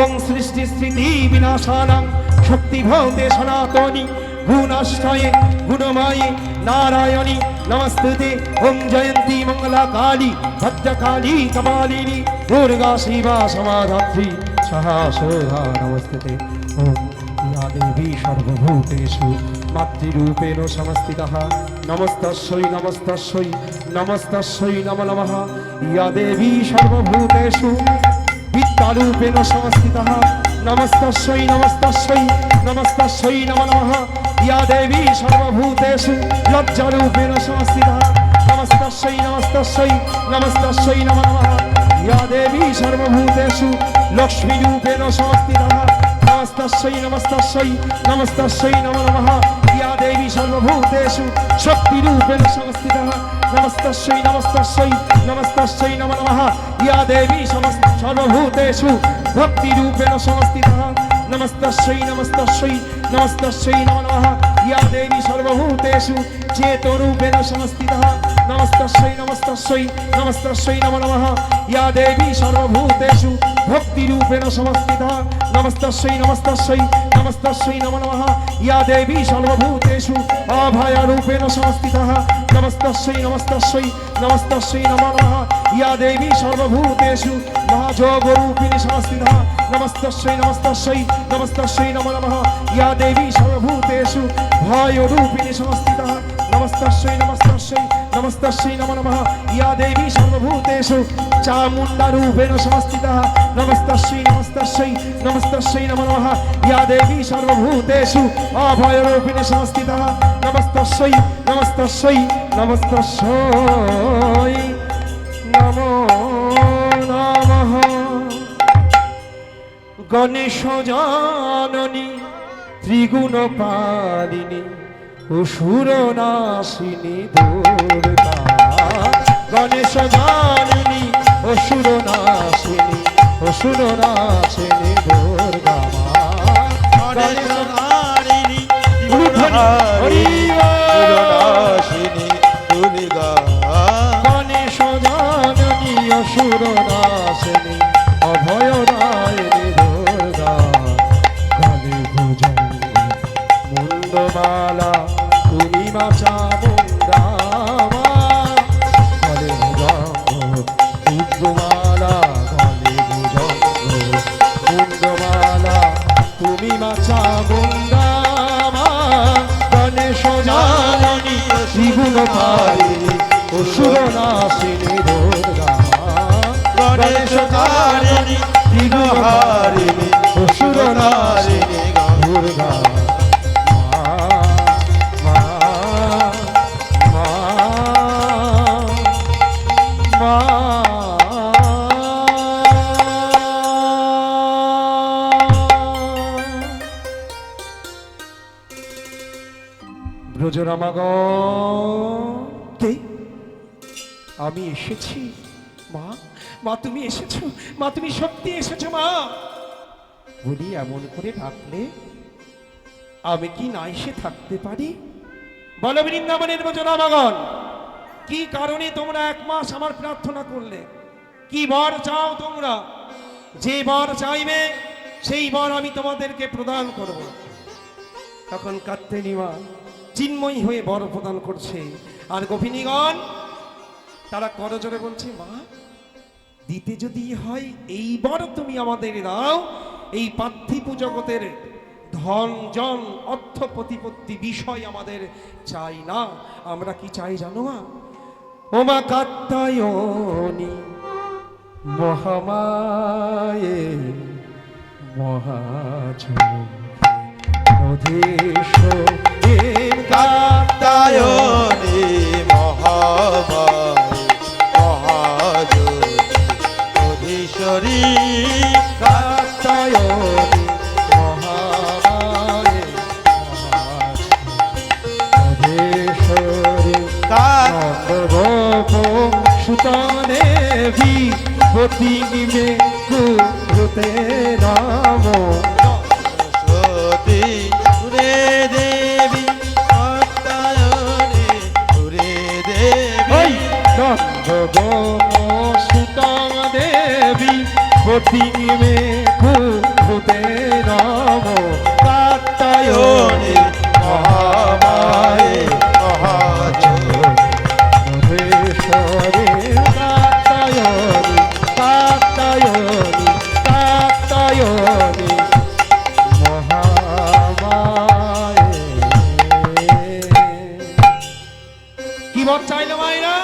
ওং সৃষ্টি স্থিতি বিনাশানাং শক্তি ভৌতে সনাতনী গুণাশ্রয়ে গুণময়ে নারায়ণী নমস্তুতে ওং জয়ন্তী মঙ্গলা কালী ভদ্রকালী কপালিনী দুর্গা শিবা সমাধাত্রী সহাসোহা নমস্তুতে ওং या देवी सर्वभूतेषु मातृरूपेण संस्थितः नमस्तस्यै नमस्तस्यै नमस्तस्यै नमो नमः या देवी सर्वभूतेषु विद्यारूपेण संस्थितः नमस्तस्यै नमस्तस्यै नमस्तस्यै नमो नमः या देवी सर्वभूतेषु लज्जारूपेण संस्थितः नमस्तस्यै नमस्तस्यै नमस्तस्यै नमो नमः या देवी सर्वभूतेषु लक्ष्मीरूपेण संस्थितः नमस्तस्यै नमस्तस्यै नमस्तस्यै नमो नमः या देवी सर्वभूतेषु शक्तिरूपेण संस्थितः नमस्तस्यै नमस्तस्यै नमस्तस्यै नमो नमः या देवी सर्वभूतेषु भक्तिरूपेण संस्थितः नमस्तस्यै नमस्तस्यै नमस्तस्यै नमो नमः या देवी सर्वभूतेषु चेतोरूपेण संस्थितः नमस्तस्यै नमस्तस्यै नमस्तस्यै नमो नमः या देवी सर्वभूतेषु भक्तिरूपेण संस्थितः नमस्तस्यै नमस्तस्यै नमस्तस्यै नमो नमः या देवी सर्वभूतेषु अभयरूपेण संस्थितः नमस्तस्यै नमस्तस्यै नमस्तस्यै नमो नमः या देवी सर्वभूतेषु महाजोगरूपिणी संस्थितः नमस्तस्यै नमस्तस्यै नमस्तस्यै नमो नमः या देवी सर्वभूतेषु भयरूपिणी संस्थितः नमस्तस्यै नमस्तस्यै नमस्तस्यै नमो नमः या देवी सर्वभूतेषु चामुण्डारूपेण संस्थितः नमस्तस्यै नमस्तस्यै नमस्तस्यै नमो नमः या देवी सर्वभूतेषु अभयरूपिणी संस्थितः नमस्तस्यै नमस्तस्यै नमस्तस्यै नमो नमः गणेश जाननी त्रिगुणपालिनी असुरनाशिनी दुर्गा गणेश जाननी असुरनाशिनी असुरनाशिनी दुर्गा গণেশ নারিণী ত্রিগুণহারিণী দুর্গা গণেশ জাননী অসুরনাশিনী অভয়দায়িনী দুর্গা কালী ভুজঙ্গ মুন্ডমালা তুমি মা চামুণ্ডা কালী ভুজঙ্গ মুন্ডমালা কালী ভুজঙ্গ মুন্ডমালা তুমি মা চামুণ্ডা গণেশ জাননী ত্রিগুণহারিণী অসুরনাশিনী দুর্গা গণেশ নারিণী ত্রিগুণহারিণী অসুরনাশিনী দুর্গা মা মা মা ব্রজরামাগণ কে আমি এসেছি মা মা তুমি এসেছো মা তুমি সত্যি এসেছো মা বলি এমন করে ডাকলে আমি কি না এসে থাকতে পারি বলো বৃন্দাবনের ব্রজরামাগণ কি কারণে তোমরা 1 মাস আমার প্রার্থনা করলে কি বর চাও তোমরা যে বর চাইবে সেই বর আমি তোমাদেরকে প্রদান করব তখন কাত্তেনী মা চিন্ময়ী হয়ে বর প্রদান করছে আর গোপিনীগণ তারা করজোরে বলছে মা দিতে যদি হয় এই বর তুমি আমাদের দাও এই পার্থিব জগতের ধন জন অর্থ প্রতিপত্তি বিষয় আমাদের চাই না আমরা কি চাই জানো মা ও মা কাত্যায়নী মহামায়ে মহাজোধেশ কাত্যায়নী মহামায়ে মহাজ্যোতি অধীশ্বরী কাত্যায়নী মহামায়ে মহাজোধেশ্বরী নন্দগোপ সুতনেভি পতিমে কুরুতে নাম সতী দেবী কাত্যায়নে ওরে ওই দেবী নন্দ গো সুতং দেবী প্রতিমে খুদে নম কাত্যায়নে মহামায়ে মহাজয় মহেশ্বরে কাত্যায়নে কাত্যায়নে কাত্যায়নে মহামায়ে। কি বর চাইলো মায়েরা?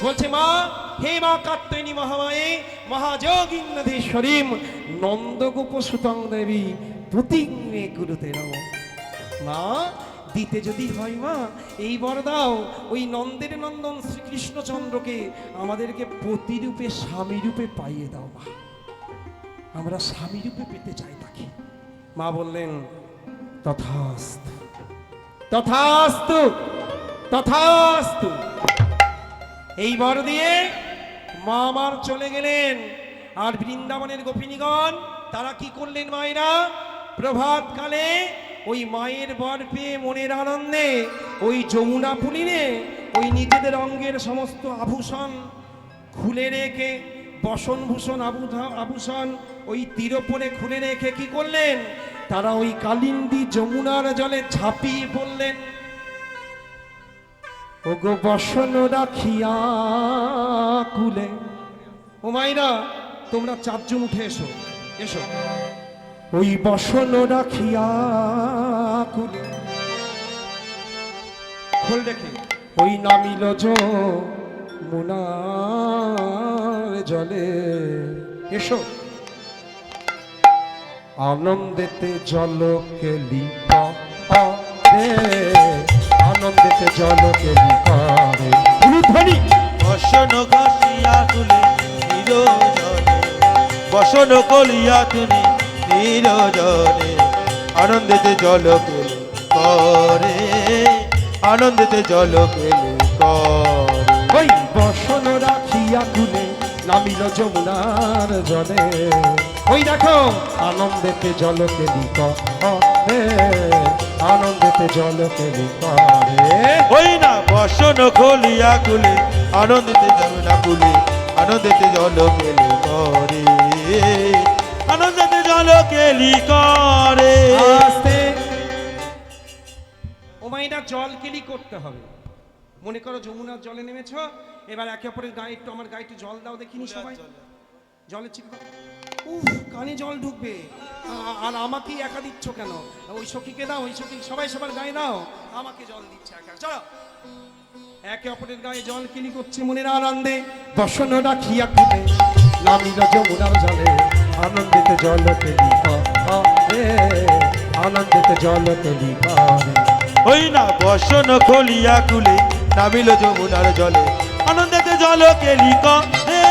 বলছে মা, হে মা কাত্যায়নী মহামায়ে মহাযোগীন্দ্রেশ্বরী নন্দগোপ সুতং দেবী প্রতিজ্ঞে গুরুতে নম। মা, দিতে যদি হয় মা, এই বর দাও, ওই নন্দের নন্দন শ্রীকৃষ্ণচন্দ্রকে আমাদেরকে পতিরূপে স্বামী রূপে পাইয়ে দাও মা, আমরা স্বামী রূপে পেতে চাই তাকে। মা বললেন তথাস্তু তথাস্তু তথাস্তু। এই বর দিয়ে মা আমার চলে গেলেন। আর বৃন্দাবনের গোপিনীগণ তারা কি করলেন মায়েরা? প্রভাতকালে ওই মায়ের বর পেয়ে মনের আনন্দে ওই যমুনা পুলিনে ওই নিজেদের অঙ্গের সমস্ত আভূষণ খুলে রেখে, বসনভূষণ আভূষণ ওই তীরপরে খুলে রেখে কি করলেন? তারা ওই কালিন্দী যমুনার জলে ঝাঁপিয়ে পড়লেন। ওগো বসন রাখিয়া কুলে। ও মাইরা, তোমরা চারজন উঠে এসো, এসো। ওই বসন রাখিয়া কুলে খোল দেখে ওই নামিল যমুনার জলে। এসো। আনন্দেতে জল কেলি রে, আনন্দেতে জল কেলি করে ধ্বনি। বসন ঘষিয়া তুলে নিরজনে বসন কলিয়া তুমি নিরজনে আনন্দেতে জল পেলে করে আনন্দেতে জল পেলে করে ওই বসন রাখিয়া কুলে নামিল যমুনার জলে। ওই দেখো আনন্দেতে জল কেলি করে, আনন্দেতে জল কেলি করে। ওই না বসন খলিয়া কুলে আনন্দেতে জল না কুলে আনন্দেতে জল পেলে করে আনন্দেতে জল কেলি করে। আস্তে। ও মাইরা, জল কেলি করতে হবে। মনে করো যমুনার জলে নেমেছ, এবার একে অপরের গায়ে একটু, আমার গায়ে একটু জল দাও দেখিনি সবাই। জলের চিক উফ, কানে জল ঢুকবে। আর আমাকেই একা দিচ্ছ কেন? ওই সখীকে দাও, ওই সখী, সবাই সবার গায়ে দাও, আমাকে জল দিচ্ছে একা। চলো, একে অপরের গায়ে জল কিনি করছে মনের আনন্দে। বসন রাখিয়া কুলে নামিল যমুনার জলে, আনন্দেতে জল কেলি করে, আনন্দেতে জল কেলি করে। ওই না বসন খলিয়া কুলে নামিল যমুনার জলে আনন্দেতে জল কেলি করে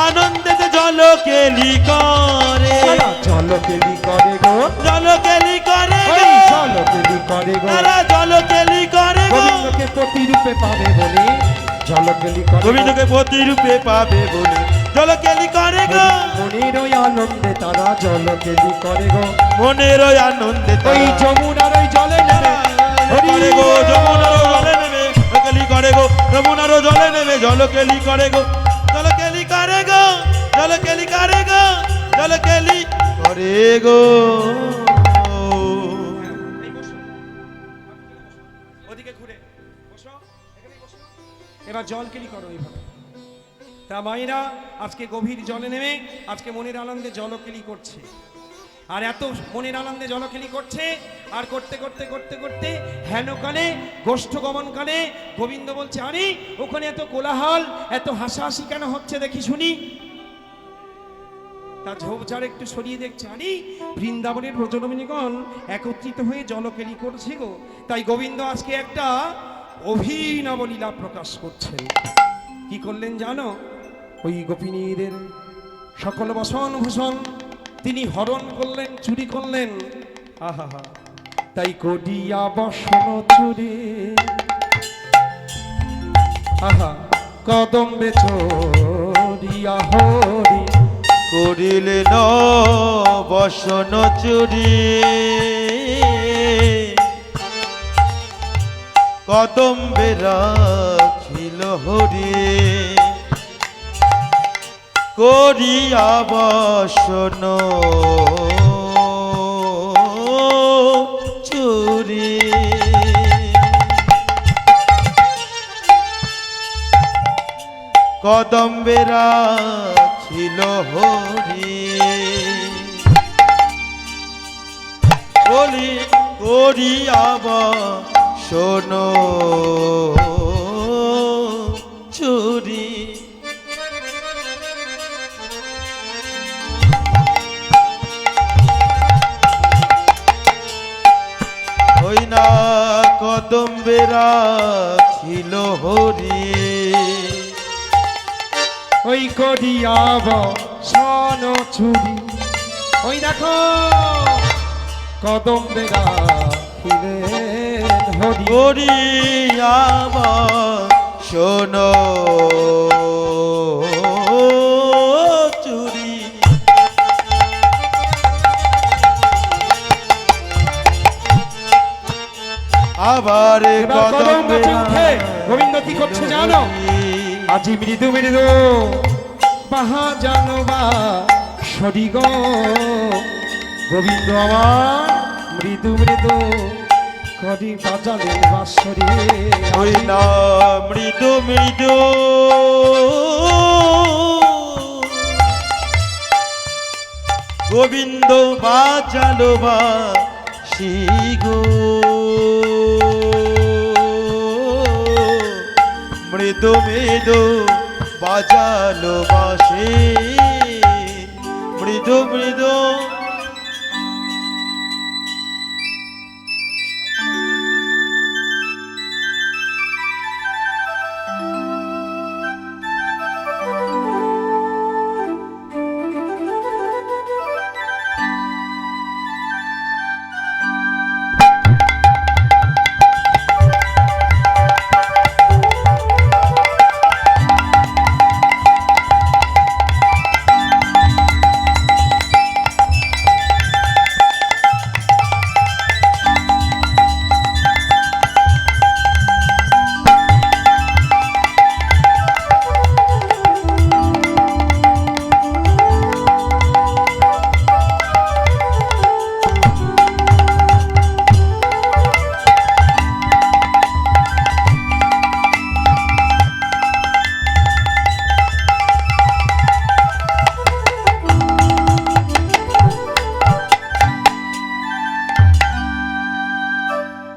আনন্দেতে জল কেলি করে তারা জল কেলি করে গো, জল কেলি করে ওই জল কেলি করে গো। তারা জল কেলি করে গোবিন্দকে প্রতিরূপে পাবে বলে জল কেলি করে গো। গোবিন্দকে প্রতিরূপে পাবে বলে জল কেলি করে গো মনের ওই আনন্দে তারা জল কেলি করে গো। মনের ওই আনন্দে ওই যমুনার ওই জলে নেবে করে গো যমুনার জলে নেবে কেলি করে গো যমুনার জলে নেবে জল কেলি করে গো জল কেলি করে গো জল কেলি করে গো জল কেলি করে গো এই বসো, ওদিকে ঘুরে বসো, এখানেই বসো। এবার জল কেলি করো এইভাবে। তা মায়েরা আজকে গভীর জলে নেমে আজকে মনের আনন্দে জলকেলি করছে। আর এত মনের আনন্দে জলকেলি করছে, আর করতে করতে করতে করতে হেনকালে গোষ্ঠ গমনকালে গোবিন্দ বলছে, আরে ওখানে এত কোলাহল, এত হাসাহাসি কেন হচ্ছে দেখি শুনি। তা ঝোপঝাড় একটু সরিয়ে দেখছে, আরে বৃন্দাবনের ব্রজনমিনীগণ একত্রিত হয়ে জলকেলি করছে গো। তাই গোবিন্দ আজকে একটা অভিনব লীলা প্রকাশ করছেন। কি করলেন জানো? ওই গোপিনীদের সকল বাসন ভূষণ তিনি হরণ করলেন, চুরি করলেন। আহা হা, তাই করিয়া বসন চুরি, আহা কদম্বে চরিয়া হরি করিলে ন বসন চুরি কদম্বে রাখিল হরি করিয়া বসন চুরি কদম্বে রাখিল হরি বলি করিয়া বসন চুরি হই না কদম্বে রাখিল হরি ওই করিয়াব সন চুরি ওই দেখো কদম্বে রাখিলেন হরি করিয়া বসন চুরি আবার এবার কদম কদম্বে গাছে উঠে গোবিন্দ কি করছে জানো? আজি মৃদু মৃদু বাহা জানো বা সরি গো গোবিন্দ আমার মৃদু মৃদু করি বাজালেন বাঁশরি ওই না মৃদু মৃদু গোবিন্দ বাজালো বাঁশি গো মৃদু মৃদু বাজালো বাঁশি মৃদু মৃদু